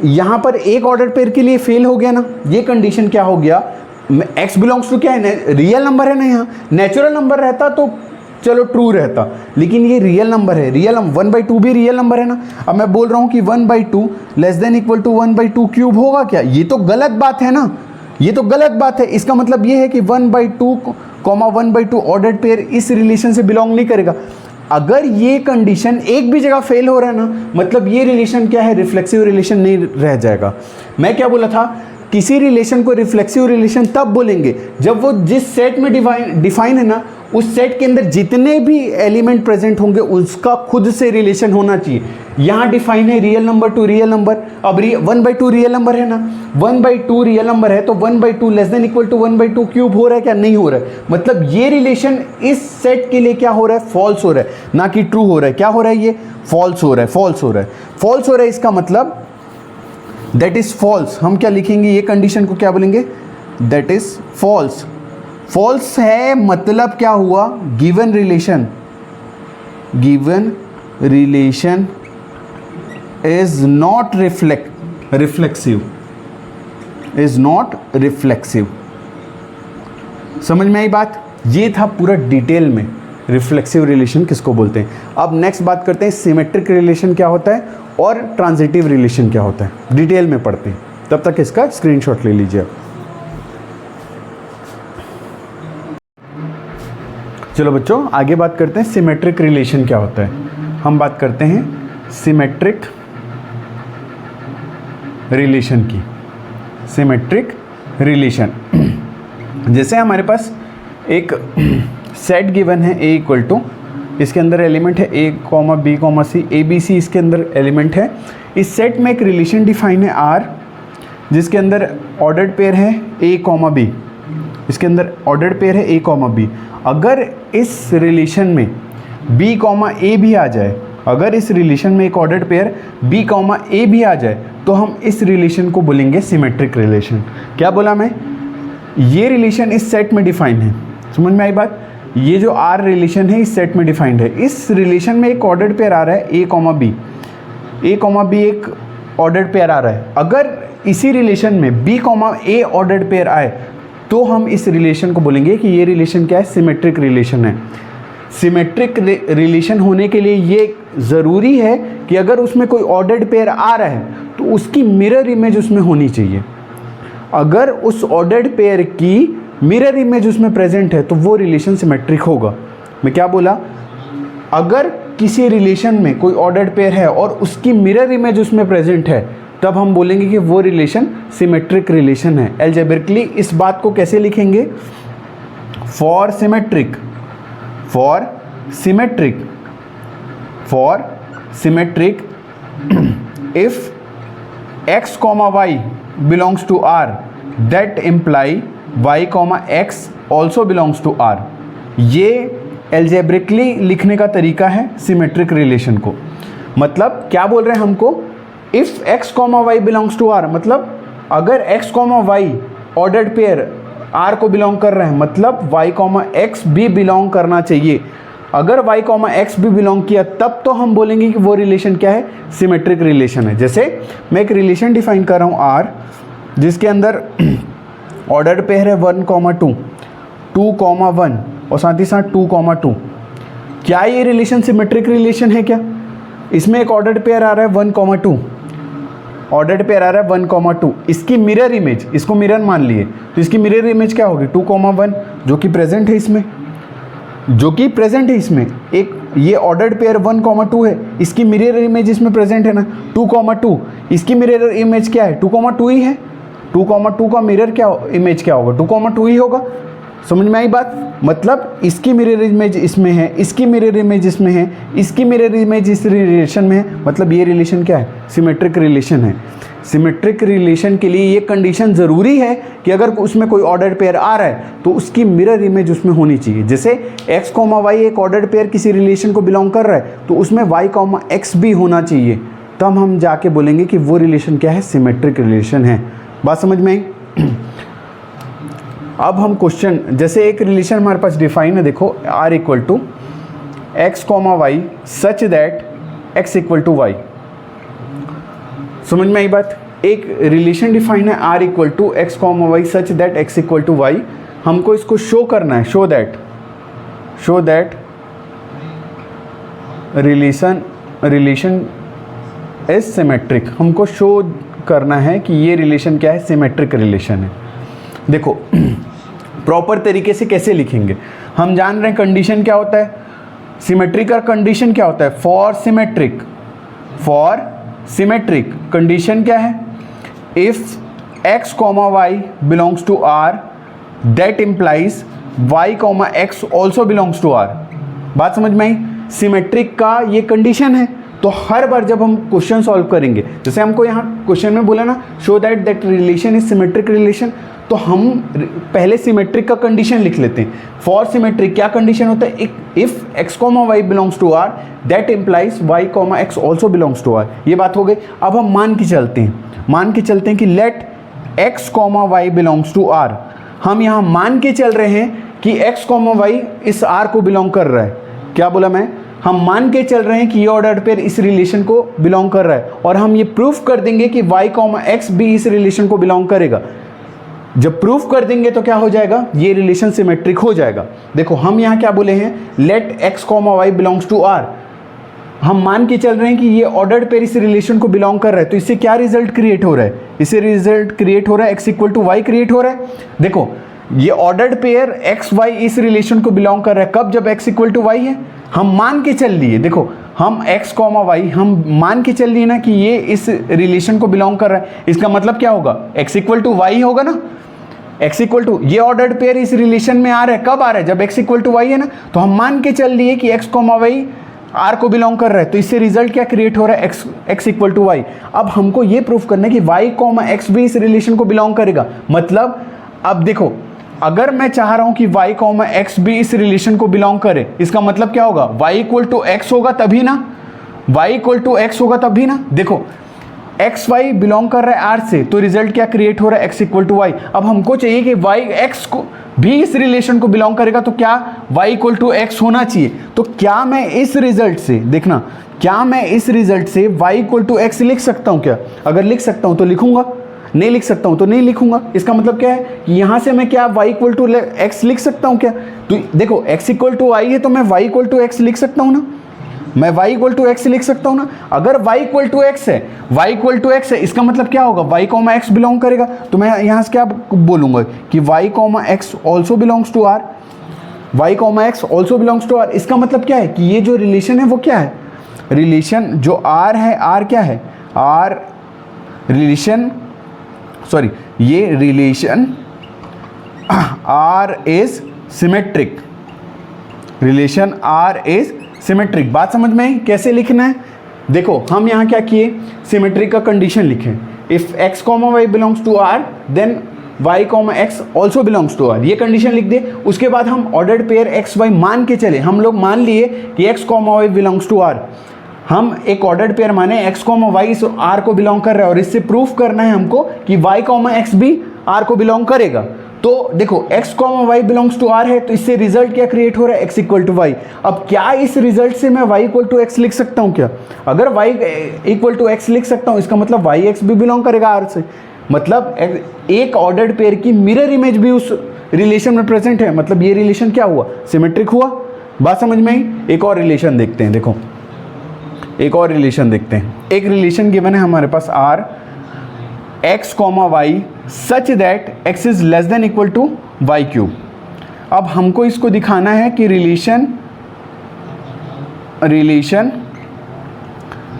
यहाँ पर एक ऑर्डर पेयर के लिए फेल हो गया ना। ये कंडीशन क्या हो गया, x बिलोंग्स टू क्या है, रियल नंबर है ना। यहाँ नेचुरल नंबर रहता तो चलो ट्रू रहता, लेकिन ये रियल नंबर है, रियल 1/2 भी रियल नंबर है ना। अब मैं बोल रहा हूँ कि 1/2 less than equal to 1/2 cube होगा क्या, ये तो गलत बात है ना, ये तो गलत बात है। इसका मतलब ये है कि 1/2 कॉमा 1/2 ऑर्डर्ड पेयर इस रिलेशन से बिलोंग नहीं करेगा। अगर ये कंडीशन एक भी जगह फेल हो रहा है ना, मतलब ये रिलेशन क्या है, रिफ्लेक्सिव रिलेशन नहीं रह जाएगा। मैं क्या बोला था, किसी रिलेशन को रिफ्लेक्सिव रिलेशन तब बोलेंगे जब वो जिस सेट में डिफाइन है ना, उस सेट के अंदर जितने भी एलिमेंट प्रेजेंट होंगे उसका खुद से रिलेशन होना चाहिए। यहाँ डिफाइन है real number two real number. अब 1/2 रियल नंबर है ना, 1/2 रियल नंबर है तो 1/2 less than equal to 1/2 cube हो रहा है क्या, नहीं हो रहा है। मतलब ये रिलेशन इस सेट के लिए क्या हो रहा है, फॉल्स हो रहा है, ना कि ट्रू हो रहा है। क्या हो रहा है, ये फॉल्स हो रहा है, फॉल्स हो रहा है, फॉल्स हो रहा है। इसका मतलब दैट इज फॉल्स। हम क्या लिखेंगे, ये कंडीशन को क्या बोलेंगे, दैट इज फॉल्स। फॉल्स है मतलब क्या हुआ, given relation is not reflexive. समझ में आई बात। ये था पूरा डिटेल में रिफ्लेक्सिव रिलेशन किसको बोलते हैं। अब नेक्स्ट बात करते हैं सिमेट्रिक रिलेशन क्या होता है और ट्रांजिटिव रिलेशन क्या होता है, डिटेल में पढ़ते हैं। तब तक इसका स्क्रीनशॉट ले लीजिए। चलो बच्चों आगे बात करते हैं सिमेट्रिक रिलेशन क्या होता है। हम बात करते हैं सिमेट्रिक रिलेशन की। सिमेट्रिक रिलेशन, जैसे हमारे पास एक सेट गिवन है A इक्वल टू, इसके अंदर एलिमेंट है A, B, C, ABC इसके अंदर एलिमेंट है। इस सेट में एक रिलेशन डिफाइन है R, जिसके अंदर ऑर्डर्ड पेयर है A, B, इसके अंदर ऑर्डर्ड पेयर है A, B। अगर इस रिलेशन में B, A भी आ जाए, अगर इस रिलेशन में एक ऑर्डर्ड पेयर B, A भी आ जाए तो हम इस रिलेशन को बोलेंगे सिमेट्रिक रिलेशन। क्या बोला मैं, ये रिलेशन इस सेट में डिफाइन है, समझ में आई बात। ये जो R रिलेशन है इस सेट में डिफाइंड है। इस रिलेशन में एक ऑर्डर्ड पेयर आ रहा है A, B, एक ऑर्डर्ड पेयर आ रहा है। अगर इसी रिलेशन में B, A ऑर्डर्ड पेयर आए तो हम इस रिलेशन को बोलेंगे कि ये रिलेशन क्या है, सिमेट्रिक रिलेशन है। सिमेट्रिक रिलेशन होने के लिए ये ज़रूरी है कि अगर उसमें कोई ऑर्डर्ड पेयर आ रहा है तो उसकी मिरर इमेज उसमें होनी चाहिए। अगर उस ऑर्डर्ड पेयर की मिरर इमेज उसमें प्रेजेंट है तो वो रिलेशन सिमेट्रिक होगा। मैं क्या बोला, अगर किसी रिलेशन में कोई ऑर्डर्ड पेयर है और उसकी मिरर इमेज उसमें प्रेजेंट है तब हम बोलेंगे कि वो रिलेशन सिमेट्रिक रिलेशन है। एल्जेब्रिकली इस बात को कैसे लिखेंगे, for symmetric if x, y belongs to R, that imply y, x also belongs to R। ये एल्जेब्रिकली लिखने का तरीका है सिमेट्रिक रिलेशन को। मतलब क्या बोल रहे हैं हमको, if x, y belongs to R, मतलब अगर x, y ordered pair R को बिलोंग कर रहे हैं, मतलब y, x भी बिलोंग करना चाहिए। अगर y, x भी बिलोंग किया तब तो हम बोलेंगे कि वो रिलेशन क्या है, सिमेट्रिक रिलेशन है। जैसे मैं एक रिलेशन डिफाइन कर रहा हूँ R, जिसके अंदर ऑर्डर्ड पेयर है 1, 2, 2, 1 और साथ ही साथ 2, 2। क्या ये रिलेशन सिमेट्रिक रिलेशन है क्या? इसमें एक ऑर्डर्ड पेयर आ रहा है 1, 2, ऑर्डर्ड पेयर आ रहा है 1, 2। इसकी मिरर इमेज, इसको मिरर मान लिए तो इसकी मिरर इमेज क्या होगी, 2, 1 जो कि प्रेजेंट है इसमें, एक ये ऑर्डर्ड पेयर 1, 2 है, इसकी मिरर इमेज इसमें प्रेजेंट है ना 2, 2। इसकी मिरर इमेज क्या है, 2, 2 ही है। 2, 2 का मिरर क्या इमेज क्या होगा, 2, 2 ही होगा। समझ में आई बात। मतलब इसकी मिरर इमेज इसमें है, इसकी मिरर इमेज इसमें है, इसकी मिरर इमेज इस रिलेशन में है, मतलब ये रिलेशन क्या है, सिमेट्रिक रिलेशन है। सिमेट्रिक रिलेशन के लिए ये कंडीशन ज़रूरी है कि अगर उसमें कोई ऑर्डर्ड पेयर आ रहा है तो उसकी मिरर इमेज उसमें होनी चाहिए। जैसे x, y एक ऑर्डर्ड पेयर किसी रिलेशन को बिलोंग कर रहा है तो उसमें y, x भी होना चाहिए, तब हम जाके बोलेंगे कि वो रिलेशन क्या है, सिमेट्रिक रिलेशन है। बात समझ में आई। अब हम क्वेश्चन, जैसे एक रिलेशन हमारे पास डिफाइन है, देखो R equal to x, y such that x equal to y। समझ में आई बात। एक रिलेशन डिफाइन है R equal to x, y such that x equal to y। हमको इसको शो करना है, show that relation is symmetric. हमको शो करना है कि ये रिलेशन क्या है, सिमेट्रिक रिलेशन है। देखो प्रॉपर तरीके से कैसे लिखेंगे, हम जान रहे हैं कंडीशन क्या होता है, सिमेट्री का कंडीशन क्या होता है, फॉर सिमेट्रिक कंडीशन क्या है, if x, y belongs to R that implies y, x also belongs to R। बात समझ में आई। सिमेट्रिक का ये कंडीशन है, तो हर बार जब हम क्वेश्चन सॉल्व करेंगे, जैसे हमको यहाँ क्वेश्चन में बोला ना show that relation is symmetric relation, तो हम पहले सिमेट्रिक का कंडीशन लिख लेते हैं। फॉर सिमेट्रिक क्या कंडीशन होता है, if x, y belongs to R that implies y, x also belongs to R। ये बात हो गई। अब हम मान के चलते हैं कि let x, y belongs to R। हम यहाँ मान के चल रहे हैं कि x, y इस R को बिलोंग कर रहा है। क्या बोला मैं, हम मान के चल रहे हैं कि ये ऑर्डर्ड पेयर इस रिलेशन को बिलोंग कर रहा है, और हम ये प्रूफ कर देंगे कि y, x भी इस रिलेशन को बिलोंग करेगा। जब प्रूफ कर देंगे तो क्या हो जाएगा, ये रिलेशन सिमेट्रिक हो जाएगा। देखो हम यहाँ क्या बोले हैं, let x, y belongs to R। हम मान के चल रहे हैं कि ये ऑर्डर्ड पेयर इस रिलेशन को बिलोंग कर रहा है, तो इससे क्या रिजल्ट क्रिएट हो रहा है, इससे रिजल्ट क्रिएट हो रहा है x equal to y create हो रहा है। देखो ये ऑर्डर्ड पेयर x y इस रिलेशन को बिलोंग कर रहा है, कब, जब x इक्वल टू वाई है। हम मान के चल लिए, देखो हम x, y हम मान के चल लिए ना कि ये इस रिलेशन को बिलोंग कर रहा है, इसका मतलब क्या होगा, x इक्वल टू वाई होगा ना। x इक्वल टू, ये ऑर्डर्ड पेयर इस रिलेशन में आ रहा है, कब आ रहा है, जब x इक्वल टू वाई है ना। तो हम मान के चल लिए कि x, y R को बिलोंग कर रहा है, तो इससे रिजल्ट क्या क्रिएट हो रहा है, x इक्वल टू वाई। अब हमको ये प्रूफ करना है कि y, x भी इस रिलेशन को बिलोंग करेगा। मतलब अब देखो, अगर मैं चाह रहा हूं कि y, x भी इस रिलेशन को बिलोंग करे, इसका मतलब क्या होगा, y इक्वल टू x होगा तभी ना, y इक्वल टू x होगा तभी ना। देखो x y बिलोंग कर रहा है R से, तो रिजल्ट क्या क्रिएट हो रहा है, x इक्वल टू वाई। अब हमको चाहिए कि y x को भी इस रिलेशन को बिलोंग करेगा, तो क्या y इक्वल टू x होना चाहिए। तो क्या मैं इस रिजल्ट से, देखना, क्या मैं इस रिजल्ट से y इक्वल टू x लिख सकता हूँ क्या, अगर लिख सकता हूँ तो लिखूंगा, नहीं लिख सकता हूँ तो नहीं लिखूंगा। इसका मतलब क्या है, यहाँ से मैं क्या y इक्वल टू x लिख सकता हूँ क्या। तो देखो x इक्वल टू y है, तो मैं y इक्वल टू x लिख सकता हूँ ना, मैं y इक्वल टू x लिख सकता हूँ ना। अगर y इक्वल टू x है, y इक्वल टू x है, इसका मतलब क्या होगा, y, x बिलोंग करेगा। तो मैं यहाँ से क्या बोलूँगा कि y, x also belongs to R, y, x also belongs to R। इसका मतलब क्या है कि ये जो रिलेशन है वो क्या है, रिलेशन जो R है, R क्या है, R रिलेशन, सॉरी ये relation R is symmetric, relation R is symmetric. बात समझ में आई, कैसे लिखना है। देखो हम यहाँ क्या किए, सिमेट्रिक का कंडीशन लिखे, if x, y belongs to R then y, x also belongs to R, ये कंडीशन लिख दे। उसके बाद हम ऑर्डर्ड पेयर x y मान के चले, हम लोग मान लिए कि x, y belongs to R। हम एक ऑर्डर्ड पेयर माने x, y इस R को बिलोंग कर रहा है, और इससे प्रूफ करना है हमको कि y, x भी R को बिलोंग करेगा। तो देखो x, y belongs to R है, तो इससे रिजल्ट क्या क्रिएट हो रहा है, x इक्वल टू वाई। अब क्या इस रिजल्ट से मैं y इक्वल टू x लिख सकता हूँ क्या, अगर y इक्वल टू x लिख सकता हूँ, इसका मतलब y, x भी बिलोंग करेगा R से। मतलब एक ऑर्डर्ड पेयर की मिरर इमेज भी उस रिलेशन में प्रेजेंट है, मतलब ये रिलेशन क्या हुआ, सिमेट्रिक हुआ। बात समझ में आई। एक और रिलेशन देखते हैं, देखो एक और रिलेशन देखते हैं। एक रिलेशन गिवन है हमारे पास R x, y such that x is less than equal to y cube. अब हमको इसको दिखाना है कि relation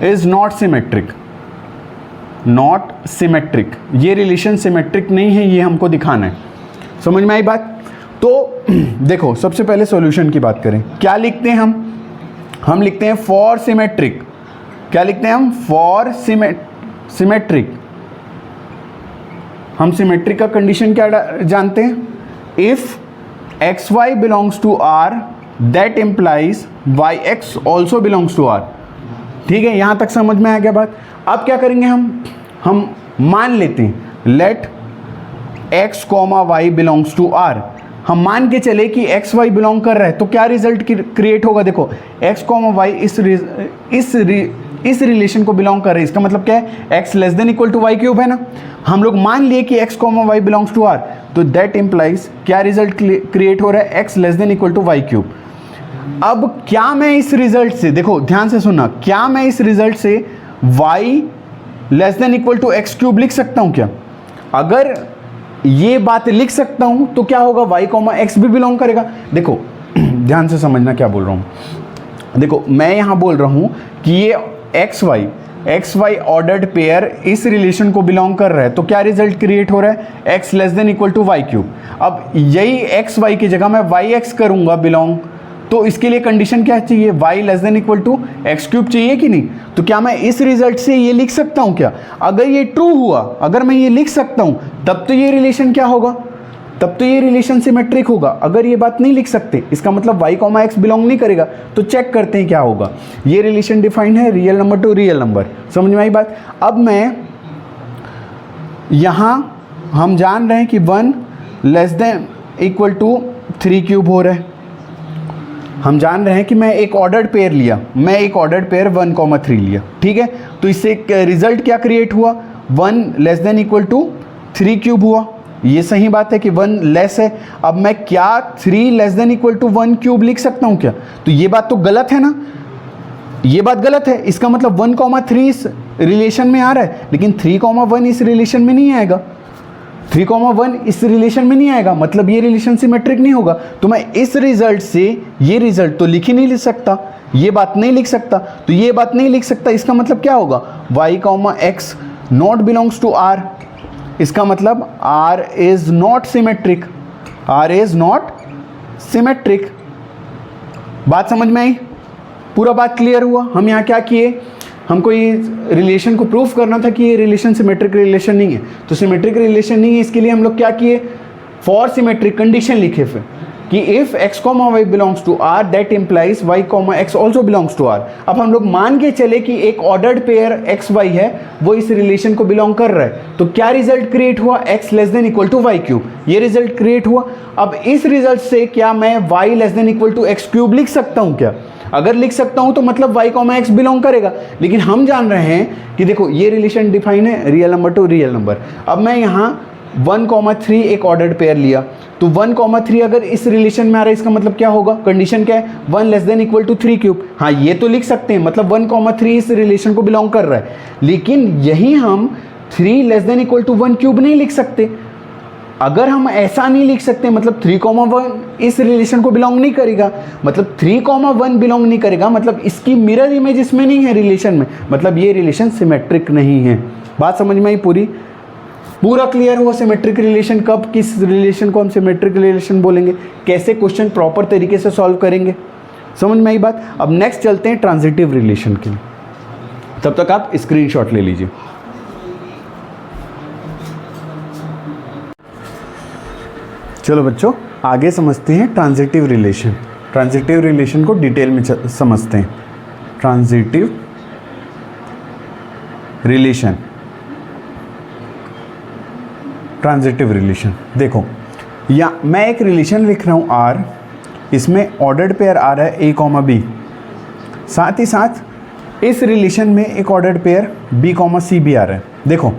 is not symmetric, not symmetric, ये रिलेशन सिमेट्रिक नहीं है, ये हमको दिखाना है। समझ में आई बात। तो देखो सबसे पहले सॉल्यूशन की बात करें, क्या लिखते हैं हम लिखते हैं फॉर सिमेट्रिक। क्या लिखते हैं हम, फॉर सिमेट्रिक। हम सिमेट्रिक का कंडीशन क्या जानते हैं, if x y belongs to R that implies y x also belongs to R. ठीक है, यहां तक समझ में आ गया बात। अब क्या करेंगे हम मान लेते हैं let x, y belongs to R. हम मान के चले कि एक्स वाई बिलोंग कर रहा है, तो क्या रिजल्ट क्रिएट होगा। देखो एक्स, वाई इस रिलेशन को बिलोंग कर रहे हैं, इसका मतलब क्या है, x less than equal to y cube है ना। हम लोग मान लिए कि x, y belongs to R, तो दैट इम्प्लाइज क्या रिजल्ट क्रिएट हो रहा है, x less than equal to y cube. अब क्या मैं इस रिजल्ट से, देखो ध्यान से सुनना, क्या मैं इस रिजल्ट से y less than equal to x cube लिख सकता हूं क्या। अगर ये बात लिख सकता हूं तो क्या होगा, y, x भी बिलोंग करेगा। देखो ध्यान से समझना क्या बोल रहा हूं। देखो मैं यहां बोल रहा हूं कि ये एक्स वाई ऑर्डर्ड पेयर इस रिलेशन को बिलोंग कर रहा है, तो क्या रिजल्ट क्रिएट हो रहा है, x less than equal to y cube. अब यही एक्स वाई की जगह मैं वाई एक्स करूंगा बिलोंग, तो इसके लिए कंडीशन क्या चाहिए, y less than equal to x cube चाहिए कि नहीं। तो क्या मैं इस रिजल्ट से ये लिख सकता हूं क्या, अगर ये ट्रू हुआ, अगर मैं ये लिख सकता हूं, तब तो ये रिलेशन क्या होगा, तब तो ये रिलेशन सिमेट्रिक होगा। अगर ये बात नहीं लिख सकते, इसका मतलब y, x बिलोंग नहीं करेगा। तो चेक करते हैं क्या होगा। ये रिलेशन डिफाइंड है real number two real number, समझ में आई बात। अब मैं यहां हम जान रहे हैं कि 1 less than equal to 3 cube हो रहा है। हम जान रहे हैं कि मैं एक ऑर्डर्ड पेयर लिया, मैं एक ऑर्डर्ड पेयर 1, 3 लिया, ठीक है। तो इससे रिजल्ट क्या क्रिएट हुआ, 1 less than equal to 3 cube हुआ, ये सही बात है कि 1 लेस है। अब मैं क्या 3 less than equal to 1 cube लिख सकता हूँ क्या? तो ये बात तो गलत है ना, ये बात गलत है। इसका मतलब 1,3 इस रिलेशन में आ रहा है, लेकिन 3,1 इस रिलेशन में नहीं आएगा। 3,1 इस रिलेशन में नहीं आएगा, मतलब ये रिलेशन सिमेट्रिक नहीं होगा। तो मैं इस रिजल्ट से ये रिजल्ट तो लिख ही नहीं लिख सकता, ये बात नहीं लिख सकता। तो ये बात नहीं लिख सकता, इसका मतलब क्या होगा? y, x not belongs to r। इसका मतलब r is not symmetric, r is not symmetric. बात समझ में आई? पूरा बात क्लियर हुआ? हम यहाँ क्या किए, हमको ये रिलेशन को प्रूफ करना था कि ये रिलेशन सिमेट्रिक रिलेशन नहीं है। तो सिमेट्रिक रिलेशन नहीं है, इसके लिए हम लोग क्या किए, फॉर सिमेट्रिक कंडीशन लिखे फिर कि if x, y belongs to r that implies y, x also belongs to r। अब हम लोग मान के चले कि एक ऑर्डर्ड पेयर x, y है, वो इस रिलेशन को बिलोंग कर रहा है। तो क्या रिजल्ट क्रिएट हुआ? x less than equal to y cube, ये रिजल्ट क्रिएट हुआ। अब इस रिजल्ट से क्या मैं y less than equal to x cube लिख सकता हूँ क्या? अगर लिख सकता हूं तो मतलब y, x बिलोंग करेगा। लेकिन हम जान रहे हैं कि देखो ये रिलेशन डिफाइन है real number two real number. अब मैं यहाँ 1,3 एक ऑर्डर्ड पेयर लिया, तो 1,3 अगर इस रिलेशन में आ रहा है, इसका मतलब क्या होगा? कंडीशन क्या है? 1 less than equal to 3 cube. हाँ, ये तो लिख सकते हैं, मतलब 1,3 इस रिलेशन को बिलोंग कर रहा है। लेकिन यही हम 3 less than equal to 1 cube नहीं लिख सकते। अगर हम ऐसा नहीं लिख सकते, मतलब 3,1 इस रिलेशन को बिलोंग नहीं करेगा, मतलब 3,1 बिलोंग नहीं करेगा, मतलब इसकी मिरर इमेज इसमें नहीं है रिलेशन में, मतलब ये रिलेशन सिमेट्रिक नहीं है। बात समझ में आई पूरी? पूरा क्लियर हुआ सिमेट्रिक रिलेशन कब, किस रिलेशन को हम सिमेट्रिक रिलेशन बोलेंगे, कैसे क्वेश्चन प्रॉपर तरीके से सॉल्व करेंगे। समझ में आई बात? अब नेक्स्ट चलते हैं ट्रांजिटिव रिलेशन के लिए। तब तक आप स्क्रीनशॉट ले लीजिए। चलो बच्चों, आगे समझते हैं ट्रांजिटिव रिलेशन। ट्रांजिटिव रिलेशन को डिटेल में समझते हैं। ट्रांजिटिव रिलेशन, ट्रांजिटिव रिलेशन देखो, या मैं एक रिलेशन लिख रहा हूँ R, इसमें ऑर्डर्ड पेयर आ रहा है A, B। साथ ही साथ इस रिलेशन में एक ऑर्डर्ड पेयर B, C भी आ रहा है। देखो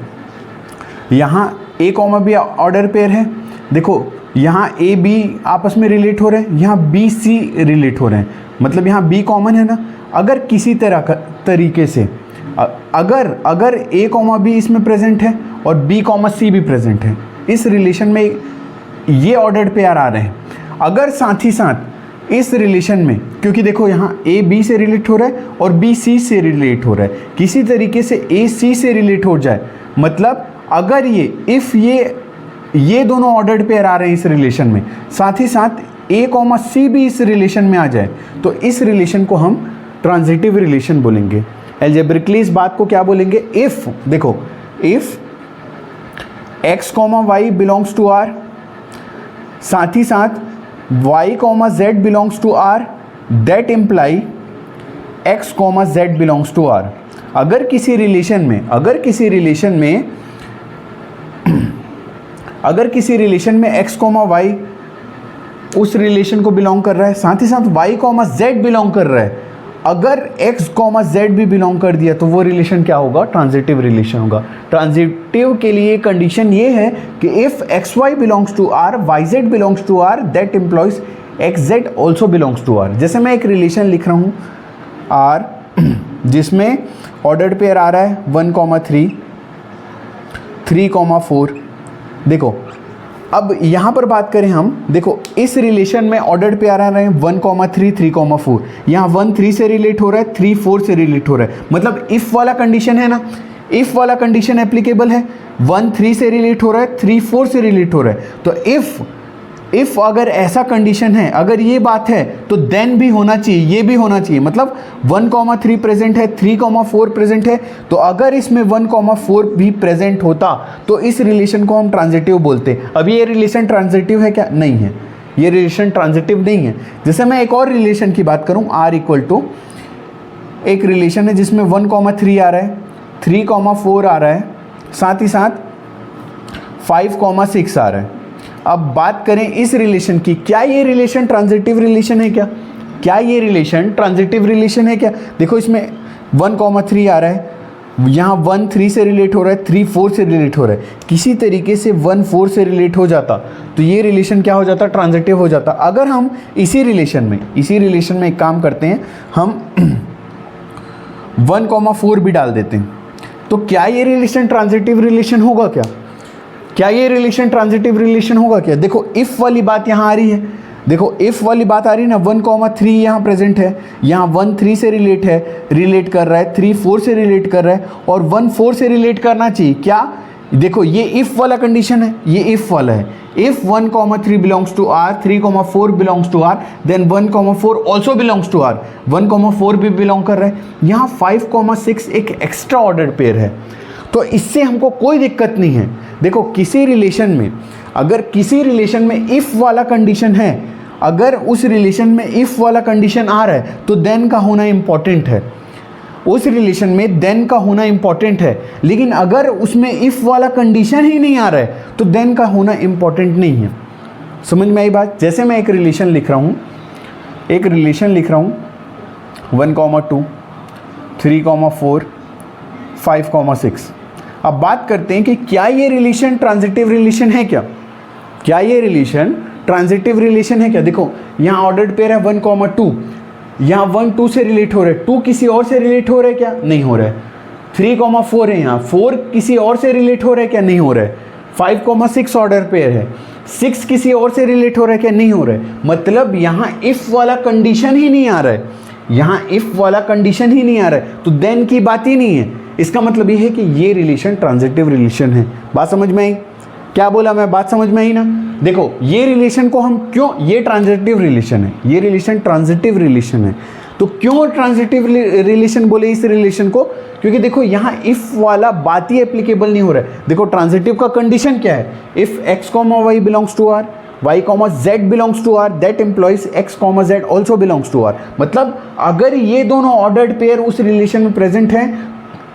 यहाँ A, B ऑर्डर पेयर है, देखो यहाँ A, B आपस में रिलेट हो रहे हैं, यहाँ B, C रिलेट हो रहे हैं, मतलब यहाँ B कॉमन है ना। अगर किसी तरह का तरीके से अगर A, B इसमें प्रेजेंट है और B, C भी प्रेजेंट है, इस रिलेशन में ये ऑर्डर्ड पेयर आ रहे हैं। अगर साथ ही साथ इस रिलेशन में, क्योंकि देखो यहाँ A, B से रिलेट हो रहा है और B, C से रिलेट हो रहा है, किसी तरीके से A, C से रिलेट हो जाए, मतलब अगर ये दोनों ऑर्डर्ड पेयर आ रहे हैं इस रिलेशन में, साथ ही साथ A, C भी इस रिलेशन में आ जाए, तो इस रिलेशन को हम ट्रांजिटिव रिलेशन बोलेंगे। एल्जेब्रिकली इस बात को क्या बोलेंगे? इफ, देखो if x, y belongs to R, साथ ही साथ y, z belongs to R, that imply x, z belongs to R। अगर किसी रिलेशन में x, y उस रिलेशन को बिलोंग कर रहा है, साथ ही साथ y, z बिलोंग कर रहा है, अगर x, z भी बिलोंग कर दिया तो वो रिलेशन क्या होगा? ट्रांजिटिव रिलेशन होगा। ट्रांजिटिव के लिए कंडीशन ये है कि if x, y belongs to R, y, z belongs to R, that implies x, z also belongs to R। जैसे मैं एक रिलेशन लिख रहा हूँ R, जिसमें ऑर्डर्ड पेयर आ रहा है 1,3, 3,4। देखो अब यहाँ पर बात करें हम, देखो इस रिलेशन में ऑर्डर्ड पेयर आ रहे हैं 1,3, 3,4। यहाँ 1, 3 से रिलेट हो रहा है, 3, 4 से रिलेट हो रहा है, मतलब इफ़ वाला कंडीशन है ना, इफ़ वाला कंडीशन एप्लीकेबल है। 1, 3 से रिलेट हो रहा है, 3, 4 से रिलेट हो रहा है। तो इफ़ अगर ऐसा कंडीशन है, अगर ये बात है, तो देन भी होना चाहिए, ये भी होना चाहिए। मतलब 1,3 प्रेजेंट है, 3,4 प्रेजेंट है, तो अगर इसमें 1,4 भी प्रेजेंट होता तो इस रिलेशन को हम ट्रांजिटिव बोलते। अब ये रिलेशन ट्रांजिटिव है क्या? नहीं है, ये रिलेशन ट्रांजिटिव नहीं है। जैसे मैं एक और रिलेशन की बात करूँ, R इक्वल टू एक रिलेशन है जिसमें 1,3 आ रहा है, 3,4 आ रहा है, साथ ही साथ 5,6 आ रहा है। अब बात करें इस रिलेशन की, क्या ये रिलेशन ट्रांजिटिव रिलेशन है क्या? क्या ये रिलेशन ट्रांजिटिव रिलेशन है क्या? देखो इसमें 1,3 आ रहा है, यहाँ 1 3 से रिलेट हो रहा है, 3 4 से रिलेट हो रहा है, किसी तरीके से 1 4 से रिलेट हो जाता तो ये रिलेशन क्या हो जाता, ट्रांजिटिव हो जाता। अगर हम इसी रिलेशन में एक काम करते हैं, हम 1,4 भी डाल देते हैं, तो क्या ये रिलेशन ट्रांजिटिव रिलेशन होगा क्या ये रिलेशन ट्रांजिटिव रिलेशन होगा क्या? देखो इफ़ वाली बात यहाँ आ रही है, देखो इफ़ वाली बात आ रही है ना, 1,3 यहाँ प्रेजेंट है, यहाँ 1 3 से रिलेट कर रहा है, 3 4 से रिलेट कर रहा है, और 1 4 से रिलेट करना चाहिए क्या? देखो ये इफ़ वाला कंडीशन है, ये इफ़ वाला है। If 1,3 belongs to R, 3,4 belongs to R, then 1,4 also belongs to R, 1,4 भी बिलोंग कर रहा है। यहाँ 5,6 एक एक्स्ट्रा ऑर्डर पेयर है, तो इससे हमको कोई दिक्कत नहीं है। देखो किसी रिलेशन में, अगर किसी रिलेशन में इफ़ वाला कंडीशन है, अगर उस रिलेशन में इफ़ वाला कंडीशन आ रहा है तो देन का होना इम्पॉर्टेंट है, उस रिलेशन में देन का होना इम्पॉर्टेंट है। लेकिन अगर उसमें इफ़ वाला कंडीशन ही नहीं आ रहा है तो देन का होना इम्पॉर्टेंट नहीं है। समझ में आई बात? जैसे मैं एक रिलेशन लिख रहा हूँ 1,2, 3,4, 5,6। अब बात करते हैं कि क्या ये रिलेशन ट्रांजिटिव रिलेशन है क्या ये रिलेशन ट्रांजिटिव रिलेशन है क्या? देखो यहाँ ऑर्डर्ड पेयर है 1,2, यहाँ 1 2 से रिलेट हो रहा है, 2 किसी और से रिलेट हो रहा है क्या? नहीं हो रहा है। 3,4 है, यहाँ 4 किसी और से रिलेट हो रहा है क्या? नहीं हो रहा है। 5,6 ऑर्डर पेयर है, 6 किसी और से रिलेट हो रहा है क्या? नहीं हो रहा है। मतलब यहाँ इफ़ वाला कंडीशन ही नहीं आ रहा है, यहाँ इफ़ वाला कंडीशन ही नहीं आ रहा है, तो देन की बात ही नहीं है। इसका मतलब ये है कि ये रिलेशन ट्रांजिटिव रिलेशन है। बात समझ में आई? क्या बोला मैं? बात समझ में आई ना? देखो ये रिलेशन को हम क्यों, ये ट्रांजिटिव रिलेशन है, ये रिलेशन ट्रांजिटिव रिलेशन है, तो क्यों ट्रांजिटिव रिलेशन बोले इस रिलेशन को? क्योंकि देखो यहाँ इफ़ वाला बात ही एप्लीकेबल नहीं हो रहा है। देखो ट्रांजिटिव का कंडीशन क्या है? If x, y belongs to R, y, z belongs to R, that implies x, z also belongs to R। मतलब अगर ये दोनों ऑर्डर्ड पेयर उस रिलेशन में प्रेजेंट हैं,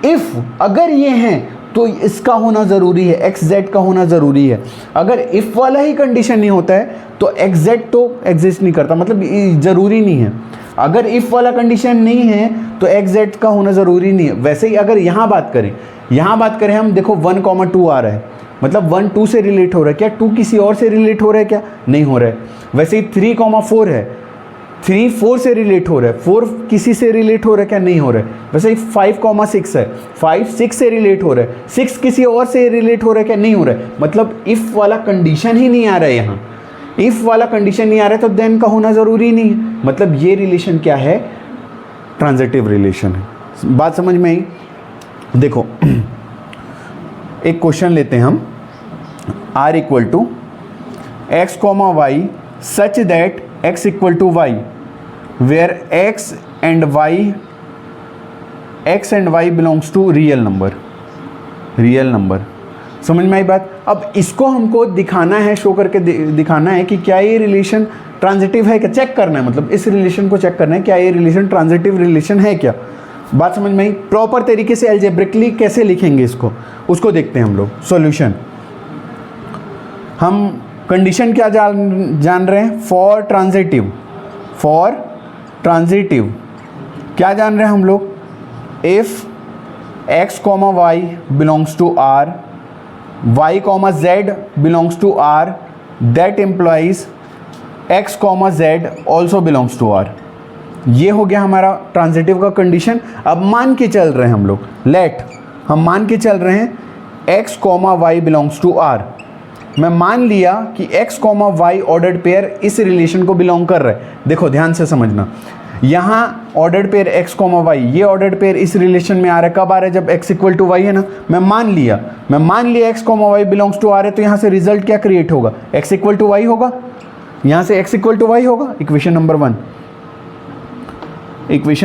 इफ़ अगर ये हैं तो इसका होना ज़रूरी है, एक्स जेड का होना ज़रूरी है। अगर इफ़ वाला ही कंडीशन नहीं होता है तो एक्स जेड तो एग्जिस्ट नहीं करता, मतलब ज़रूरी नहीं है। अगर इफ़ वाला कंडीशन नहीं है तो एक्स जेड का होना ज़रूरी नहीं है। वैसे ही अगर यहाँ बात करें हम, देखो 1,2 आ रहा है, मतलब 1 2 से रिलेट हो रहा है क्या? 2 किसी और से रिलेट हो रहा है क्या? नहीं हो रहा है। वैसे ही 3,4 है, 3 4 से रिलेट हो रहा है, 4 किसी से रिलेट हो रहा है क्या? नहीं हो रहा है। वैसे ही 5,6 है, 5 6 से रिलेट हो रहा है, 6 किसी और से रिलेट हो रहा है क्या? नहीं हो रहा है। मतलब इफ़ वाला कंडीशन ही नहीं आ रहा है, यहाँ इफ़ वाला कंडीशन नहीं आ रहा है तो देन का होना ज़रूरी नहीं है। मतलब ये रिलेशन क्या है? ट्रांजिटिव रिलेशन है। बात समझ में आई? देखो एक क्वेश्चन लेते हैं हम, R = x, y such that x = y, where x and y belongs to real number. समझ में आई बात? अब इसको हमको दिखाना है, शो करके दिखाना है कि क्या ये रिलेशन ट्रांजिटिव है क्या, चेक करना है। मतलब इस रिलेशन को चेक करना है, क्या ये रिलेशन ट्रांजिटिव रिलेशन है क्या। बात समझ में आई? प्रॉपर तरीके से एल्जेब्रिकली कैसे लिखेंगे इसको, उसको देखते हैं हम लोग। सॉल्यूशन, हम कंडीशन क्या जान रहे हैं? फॉर ट्रांजिटिव क्या जान रहे हैं हम लोग? If x, y belongs to R, y, z belongs to R, that implies x, z also belongs to R। ये हो गया हमारा ट्रांजिटिव का कंडीशन। अब मान के चल रहे हैं हम लोग, हम मान के चल रहे हैं x, y belongs to R। मैं मान लिया कि x, y ऑर्डर्ड पेयर इस रिलेशन को बिलोंग कर रहा है। देखो ध्यान से समझना, यहाँ ऑर्डर्ड पेयर x, y, ये ऑर्डर्ड पेयर इस रिलेशन में आ रहा है। कब आ रहा है? जब x = y है ना। मैं मान लिया x, y belongs to R है, तो यहाँ से रिजल्ट क्या क्रिएट होगा? x = y होगा, यहाँ से x = y होगा। इक्वेशन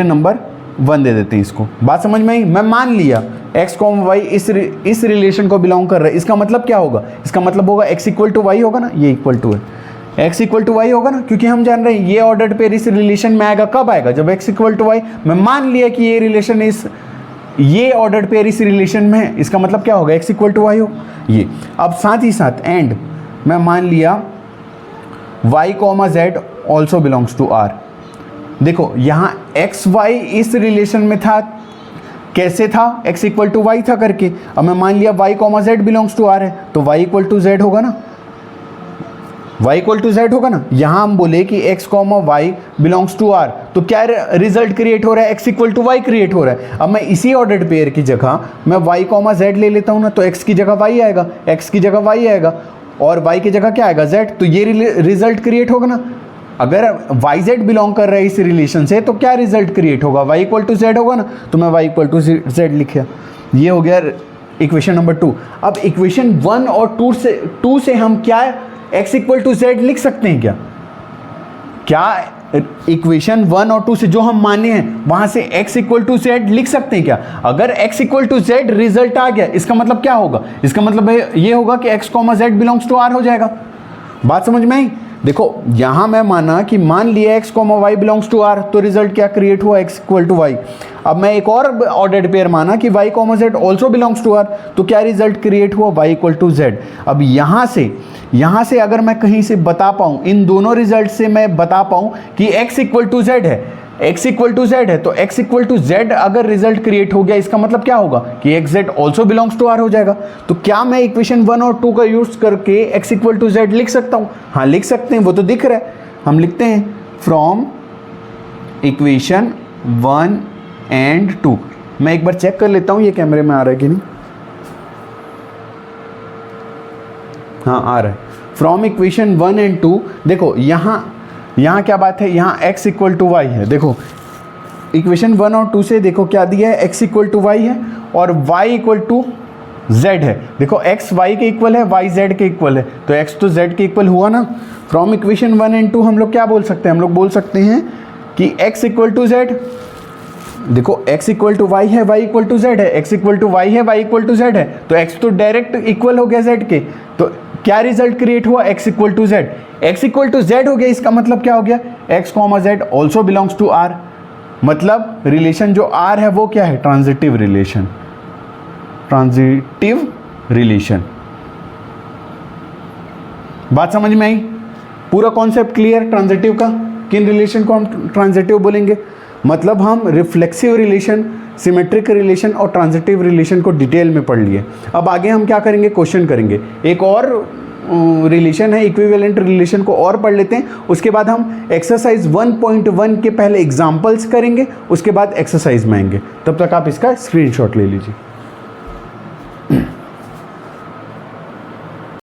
नंबर 1 दे देते हैं इसको। बात समझ में आई? मैं मान लिया x, y इस रिलेशन को बिलोंग कर रहा है। इसका मतलब क्या होगा? इसका मतलब होगा x = y होगा ना, ये इक्वल टू है x = y होगा ना, क्योंकि हम जान रहे हैं ये ऑर्डर्ड पेयर इस रिलेशन में आएगा। कब आएगा? जब x = y। मैं मान लिया कि ये ऑर्डर्ड पेयर इस रिलेशन में है, इसका मतलब क्या होगा? x = y हो ये। अब साथ ही साथ एंड मैं मान लिया y, z also belongs to R। देखो यहाँ x, y इस रिलेशन में था, कैसे था, x इक्वल टू वाई था करके। अब मैं मान लिया y comma z belongs to R है, तो y इक्वल टू जेड होगा ना, y इक्वल टू जेड होगा ना। यहाँ हम बोले कि x comma y belongs to R, तो क्या रिजल्ट क्रिएट हो रहा है, x equal to y create हो रहा है। अब मैं इसी ऑर्डर्ड पेयर की जगह मैं y कॉमा जेड ले लेता हूँ ना, तो x की जगह y आएगा, x की जगह y आएगा और y की जगह क्या आएगा, z। तो ये रिजल्ट क्रिएट होगा ना। अगर वाई जेड बिलोंग कर रहा है इस रिलेशन से, तो क्या रिजल्ट क्रिएट होगा, y इक्वल टू जेड होगा ना। तो मैं y इक्वल टू जेड लिखा, ये हो गया इक्वेशन नंबर 2। अब इक्वेशन 1 और 2 से हम क्या x इक्वल टू जेड लिख सकते हैं क्या इक्वेशन 1 और 2 से जो हम माने हैं वहां से x इक्वल टू जेड लिख सकते हैं क्या। अगर x equal to Z result आ गया, इसका मतलब क्या होगा, इसका मतलब ये होगा कि x comma z belongs to R हो जाएगा। बात समझ में आई। देखो यहां मैं माना कि मान लिया x comma y belongs to R, तो रिजल्ट क्या क्रिएट हुआ, x इक्वल टू वाई। अब मैं एक और ऑर्डर्ड पेयर माना कि y comma z also belongs to R, तो क्या रिजल्ट क्रिएट हुआ, y इक्वल टू जेड। अब यहां से अगर मैं कहीं से बता पाऊं, इन दोनों रिजल्ट से मैं बता पाऊं कि x इक्वल टू जेड है, x इक्वल टू जेड है, तो x इक्वल टू जेड अगर रिजल्ट क्रिएट हो गया, इसका मतलब क्या होगा कि x z also belongs to R हो जाएगा। तो क्या मैं इक्वेशन 1 और 2 का यूज करके x इक्वल टू जेड लिख सकता हूं। हाँ लिख सकते हैं, वो तो दिख रहा है। हम लिखते हैं फ्रॉम इक्वेशन 1 एंड 2। मैं एक बार चेक कर लेता हूं ये कैमरे में आ रहा है कि नहीं। हाँ आ रहा है। फ्रॉम इक्वेशन 1 एंड 2, देखो यहाँ क्या बात है, यहाँ x इक्वल टू वाई है। देखो इक्वेशन 1 और 2 से देखो क्या दिया है, x इक्वल टू वाई है और y इक्वल टू z है। देखो x y के इक्वल है, y z के इक्वल है, तो x तो z के इक्वल हुआ ना। फ्रॉम इक्वेशन 1 एंड 2 हम लोग क्या बोल सकते हैं, हम लोग बोल सकते हैं कि x इक्वल टू z, देखो x इक्वल टू वाई है, y इक्वल टू z है, x इक्वल टू वाई है, y इक्वल टू z है, तो x तो डायरेक्ट इक्वल हो गया z के। तो क्या रिजल्ट क्रिएट हुआ, x equal to z. x equal to z हो गया, इसका मतलब क्या हो गया, x comma z also belongs to R. मतलब रिलेशन जो r है वो क्या है, ट्रांजिटिव रिलेशन। ट्रांजिटिव रिलेशन, बात समझ में आई। पूरा कॉन्सेप्ट क्लियर ट्रांजिटिव का। किन रिलेशन को हम ट्रांजिटिव बोलेंगे, मतलब हम रिफ्लेक्सिव रिलेशन, सिमेट्रिक रिलेशन और ट्रांजिटिव रिलेशन को डिटेल में पढ़ लिए। अब आगे हम क्या करेंगे, क्वेश्चन करेंगे। एक और रिलेशन है, इक्विवेलेंट रिलेशन को और पढ़ लेते हैं। उसके बाद हम एक्सरसाइज 1.1 के पहले एग्जाम्पल्स करेंगे, उसके बाद एक्सरसाइज में आएंगे। तब तक आप इसका स्क्रीनशॉट ले लीजिए।